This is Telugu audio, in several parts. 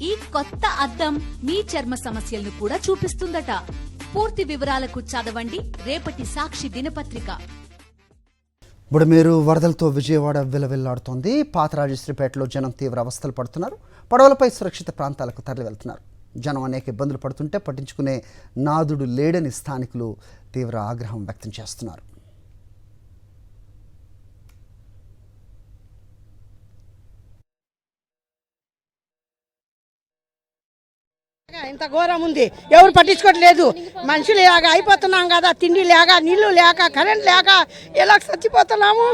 ఈ కొత్త అద్దం మీ చర్మ సమస్యలను కూడా చూపిస్తుందట. పూర్తి వివరాలకు చదవండి రేపటి సాక్షి దినపత్రిక. బుడమేరు వరదలతో విజయవాడ విలవిల్లాడుతోంది. పాత రాజశ్రీపేటలో జనం తీవ్ర అవస్థలు పడుతున్నారు. పడవలపై సురక్షిత ప్రాంతాలకు తరలి వెళ్తున్నారు. జనం అనేక ఇబ్బందులు పడుతుంటే పట్టించుకునే నాదుడు లేడని స్థానికులు తీవ్ర ఆగ్రహం వ్యక్తం చేస్తున్నారు. ఇంత ఘోరం ఉంది, ఎవరు పట్టించుకోవట్లేదు. మనుషులు ఇలాగ అయిపోతున్నాం కదా, తిండి లేక, నీళ్లు లేక, కరెంట్ లేక ఇలా చచ్చిపోతున్నాము.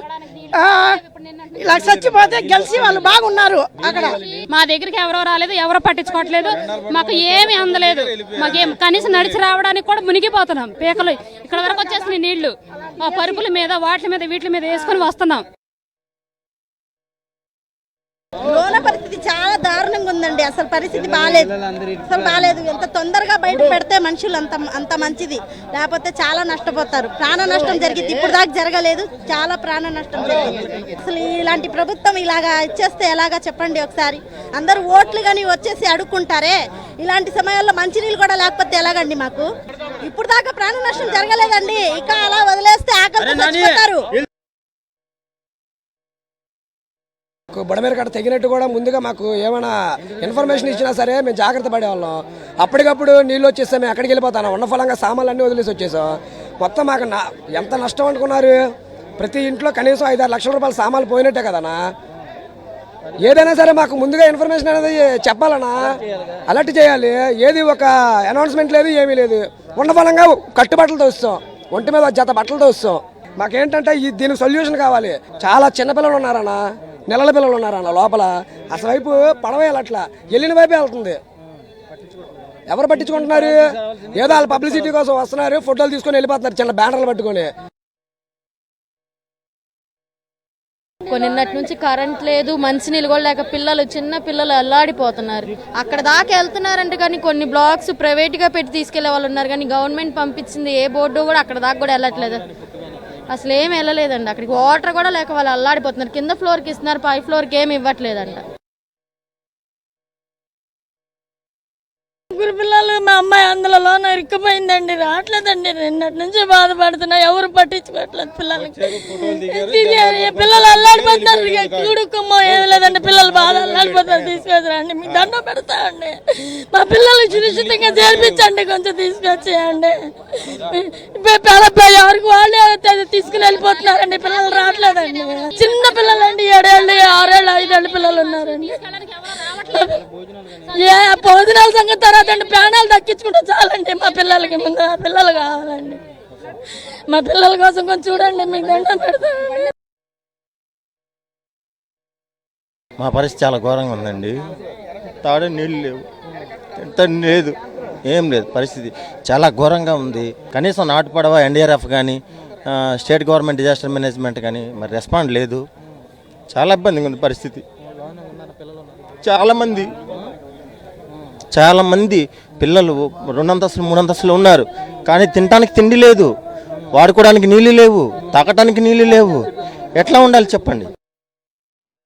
ఇలా చచ్చిపోతే గెలిచి వాళ్ళు బాగున్నారు. అక్కడ మా దగ్గరికి ఎవరో రాలేదు, ఎవరో పట్టించుకోవట్లేదు, మాకు ఏమి అందలేదు. మాకేం కనీసం నడిచి రావడానికి కూడా మునిగిపోతున్నాం. పీకలు ఇక్కడ వరకు వచ్చేసిన నీళ్లు ఆ పరుపుల మీద వాటి మీద వీటి మీద వేసుకొని వస్తున్నాం. లోన పరిస్థితి చాలా దారుణంగా ఉందండి. అసలు పరిస్థితి బాగాలేదు. ఎంత తొందరగా బయట పెడితే మనుషులు అంత మంచిది, లేకపోతే చాలా నష్టపోతారు. ప్రాణ నష్టం జరిగింది, ఇప్పుడు దాకా జరగలేదు, చాలా ప్రాణ నష్టం జరిగింది. అసలు ఇలాంటి ప్రభుత్వం ఇలాగా ఇచ్చేస్తే ఎలాగా చెప్పండి ఒకసారి. అందరూ ఓట్లు కానీ వచ్చేసి అడుక్కుంటారే, ఇలాంటి సమయాల్లో మంచినీళ్ళు కూడా లేకపోతే ఎలాగండి మాకు? ఇప్పుడు దాకా ప్రాణ నష్టం జరగలేదండి, ఇక అలా వదిలేస్తే ఆకలితో చచ్చిపోతారు. బుడమేరు కట్ట తెగినట్టు కూడా ముందుగా మాకు ఏమైనా ఇన్ఫర్మేషన్ ఇచ్చినా సరే మేము జాగ్రత్త పడేవాళ్ళం. అప్పటికప్పుడు నీళ్ళు వచ్చేస్తే మేము ఎక్కడికి వెళ్ళిపోతాను, ఉన్న ఫలంగా సామాన్లు అన్నీ వదిలేసి వచ్చేసాం. మొత్తం మాకు ఎంత నష్టం అనుకున్నారు? ప్రతి ఇంట్లో కనీసం 5-6 లక్షల రూపాయల సామాన్లు పోయినట్టే కదనా. ఏదైనా సరే మాకు ముందుగా ఇన్ఫర్మేషన్ అనేది చెప్పాలన్నా, అలర్ట్ చేయాలి. ఏది ఒక అనౌన్స్మెంట్ లేదు, ఏమీ లేదు. ఉన్న ఫలంగా కట్టుబట్టలతో వస్తాం, ఒంటి మీద జత బట్టలతో వస్తాం. మాకేంటంటే దీనికి సొల్యూషన్ కావాలి. చాలా చిన్నపిల్లలు ఉన్నారన్నా, నెలల పిల్లలు ఉన్నారన్న లోపల. అసలు వైపు పడవేయాలి, అట్లా వెళ్ళిన వైపే వెళ్తుంది. ఎవరు పట్టించుకుంటున్నారు? ఏదో వాళ్ళు పబ్లిసిటీ కోసం వస్తున్నారు, ఫోటోలు తీసుకొని వెళ్ళిపోతున్నారు చిన్న బ్యానర్లు పట్టుకొని. నిన్నటి నుంచి కరెంట్ లేదు, మంచినీళ్ళు కూడా లేక చిన్న పిల్లలు అల్లాడిపోతున్నారు. అక్కడ దాకా వెళ్తున్నారంటే కానీ కొన్ని బ్లాక్స్ ప్రైవేట్ గా పెట్టి తీసుకెళ్లే వాళ్ళు ఉన్నారు, కానీ గవర్నమెంట్ పంపించింది ఏ బోర్డు కూడా అక్కడ దాకా కూడా వెళ్ళట్లేదు. అసలు ఏమి వెళ్ళలేదండి. అక్కడికి వాటర్ కూడా లేక వాళ్ళు అల్లాడిపోతున్నారు. కింద ఫ్లోర్కి ఇస్తున్నారు, పై ఫ్లోర్కి ఏమి ఇవ్వట్లేదంట. ముగ్గురు పిల్లలు, మా అమ్మాయి అందులోన ఇరుక్కుపోయిందండి, రావట్లేదండి. నిన్నటి నుంచి బాధపడుతున్నా, ఎవరు పట్టించుకోవట్లేదు పిల్లలకి. పిల్లలు అల్లాడిపోతున్నారు, కూడుకుమ్మో ఏమి లేదండి. పిల్లలు బాగా అల్లాడిపోతారు, తీసుకొచ్చిరండి, మీకు దండం పెడతామండి. మా పిల్లలు సురక్షితంగా చేర్పించండి, కొంచెం తీసుకొచ్చేయండి. ఎవరికి వాళ్ళే తీసుకుని వెళ్ళిపోతున్నారండి, పిల్లలు రావట్లేదండి. చిన్న పిల్లలండి, 7 ఏళ్ళు 6 ఏళ్ళు 5 ఏళ్ళు పిల్లలు ఉన్నారండి. భోజనాల సంగతి తర్వాత అండి, ప్రాణాలు దక్కించుకుంటే చాలండి. మా పిల్లలకి ముందు మా పిల్లలు కావాలండి. మా పిల్లల కోసం కొంచెం చూడండి, మీకు దండం పెడతామండి. మా పరిస్థితి చాలా ఘోరంగా ఉందండి. తాడే నీళ్ళు లేవు, ఎంత లేదు, ఏం లేదు. పరిస్థితి చాలా ఘోరంగా ఉంది. కనీసం నాటుపడవ ఎన్డీఆర్ఎఫ్ కానీ స్టేట్ గవర్నమెంట్ డిజాస్టర్ మేనేజ్మెంట్ కానీ మరి రెస్పాండ్ లేదు. చాలా ఇబ్బందిగా ఉంది పరిస్థితి. చాలామంది పిల్లలు 2 అంతస్తులు 3 అంతస్తులు ఉన్నారు, కానీ తినడానికి తిండి లేదు, వాడుకోవడానికి నీళ్ళు లేవు, తాగటానికి నీళ్ళు లేవు. ఎట్లా ఉండాలి చెప్పండి?